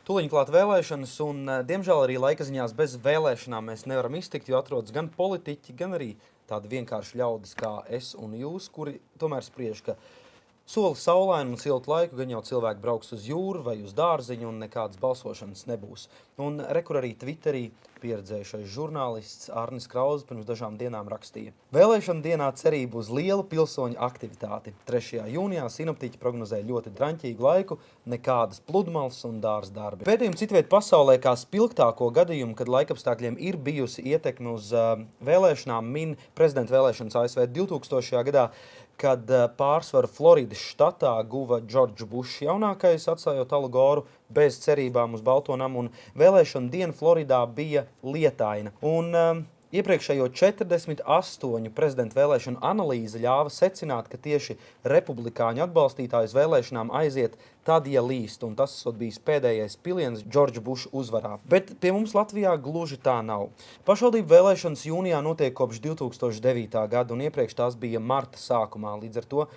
Tuliņ klāt vēlēšanas, un, diemžēl, arī laika ziņās bez vēlēšanām mēs nevaram iztikt, jo atrodas gan politiķi, gan arī tādi vienkārši ļaudis kā es un jūs, kuri tomēr spriež, ka soli saulainu un siltu laiku, gan jau cilvēki brauks uz jūru vai uz dārziņu, un nekādas balsošanas nebūs. Un rekur arī Twitterī pieredzējušais žurnālists Arnis Krauze pirms dažām dienām rakstīja: Vēlēšana dienā cerība uz lielu pilsoņu aktivitāti. 3. jūnijā sinoptiķi prognozēja ļoti draņķīgu laiku, nekādas pludmales un dārza darbi. Pētījumi citviet pasaulē kā spilgtāko gadījumu, kad laikapstākļiem ir bijusi ietekme uz vēlēšanām, min prezidenta vēlēšanas ASV 2000. gadā, kad pārsvaru Floridas štatā guva Džordžs Bušs jaunākais, atstājot Alu Goru bez cerībām uz Balto namu, un vēlēšana diena Floridā bija lietaina. Un iepriekšējo 48 prezidenta vēlēšanu analīze ļāva secināt, ka tieši republikāņu atbalstītāji uz vēlēšanām aiziet tad, ja līst, un tas esot bijis pēdējais piliens Džordža Buša uzvarā. Bet pie mums Latvijā gluži tā nav. Pašvaldību vēlēšanas jūnijā notiek kopš 2009. gada, un iepriekš tās bija marta sākumā. Līdz ar to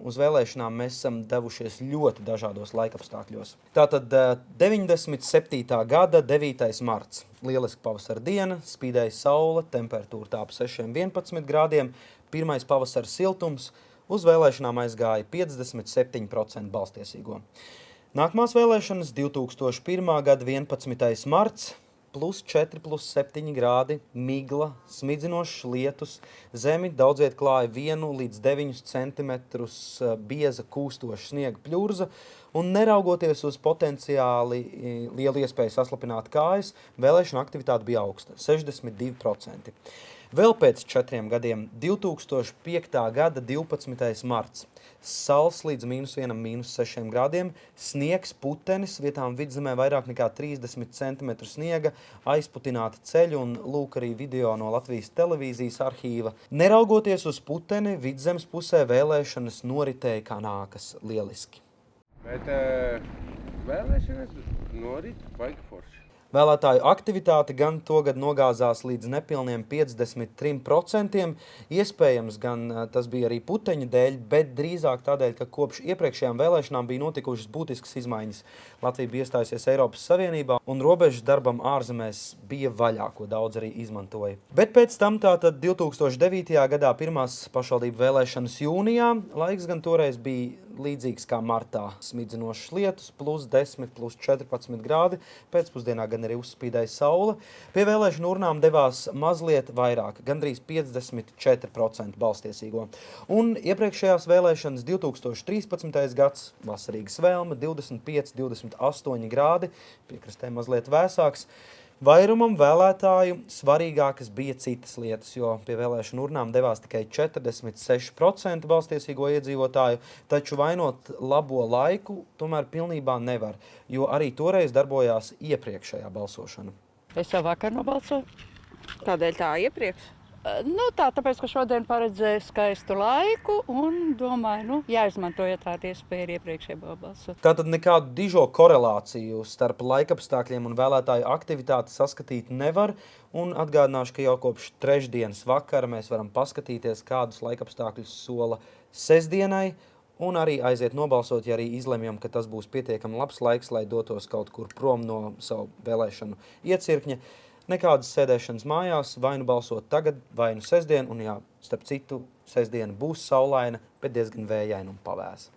uz vēlēšanām mēs esam devušies ļoti dažādos laikapstākļos. Tātad 97. gada 9. marts. Lieliska pavasara diena, spīdēja saule, temperatūra tāpa 6–11 grādiem, pirmais pavasara siltums. Uz vēlēšanām aizgāja 57% balstiesīgo. Nākamās vēlēšanas 2001. gada 11. marts. +4, +7 grādi, migla, smidzinošs lietus, zemi daudziet klāja 1–9 centimetrus bieza kūstoša sniega pļurza, un neraugoties uz potenciāli lielu iespēju saslapināt kājas, vēlēšana aktivitāte bija augsta – 62%. Vēl pēc 4 gadiem, 2005. gada 12. marts. Sals līdz -1, -6 grādiem, sniegs, putenis, vietām vidzemē vairāk nekā 30 cm sniega, aizputināti ceļi un lūk arī video no Latvijas televīzijas arhīva. Neraugoties uz puteni, vidzemes pusē vēlēšanas noritēja kā nākas lieliski. Bet vēlēšanas norit baigi forši. Vēlētāju aktivitāte gan togad nogāzās līdz nepilniem 53%, iespējams gan tas bija arī puteņa dēļ, bet drīzāk tādēļ, ka kopš iepriekšējām vēlēšanām bija notikušas būtiskas izmaiņas. Latvija bija iestājusies Eiropas Savienībā, un robežas darbam ārzemēs bija vaļā, ko daudz arī izmantoja. Bet pēc tam tātad 2009. gadā pirmās pašvaldību vēlēšanas jūnijā, laiks gan toreiz bija līdzīgs kā martā. Smidzinošs lietus, +10, +14 grādi, pēcpusdienā gan arī uzspīdēja saule. Pie vēlēšanu urnām devās mazliet vairāk, gandrīz 54% balstiesīgo. Un iepriekšējās vēlēšanas 2013. gads, vasarīgas vēlme, 25–28 grādi, piekrastē mazliet vēsāks. Vairumam vēlētāju svarīgākas bija citas lietas, jo pie vēlēšanu urnām devās tikai 46% balstiesīgo iedzīvotāju, taču vainot labo laiku tomēr pilnībā nevar, jo arī toreiz darbojās iepriekšējā balsošana. Es jau vakar nobalsoju. Kādēļ tā iepriekš? Tāpēc, ka šodien paredzēju skaistu laiku un domāju, jāizmantoja tāda iespēja arī iepriekšējā balsot. Tātad nekādu dižo korelāciju starp laikapstākļiem un vēlētāju aktivitāti saskatīt nevar, un atgādināšu, ka jau kopš trešdienas vakara mēs varam paskatīties, kādus laikapstākļus sola sestdienai, un arī aiziet nobalsot, ja arī izlemjam, ka tas būs pietiekami labs laiks, lai dotos kaut kur prom no savu vēlēšanu iecirkņa. Nekādas sēdēšanas mājās, vai nu balsot tagad, vai nu sestdien, un jā, starp citu, sestdiena būs saulaina, bet diezgan vējaina un pavēsa.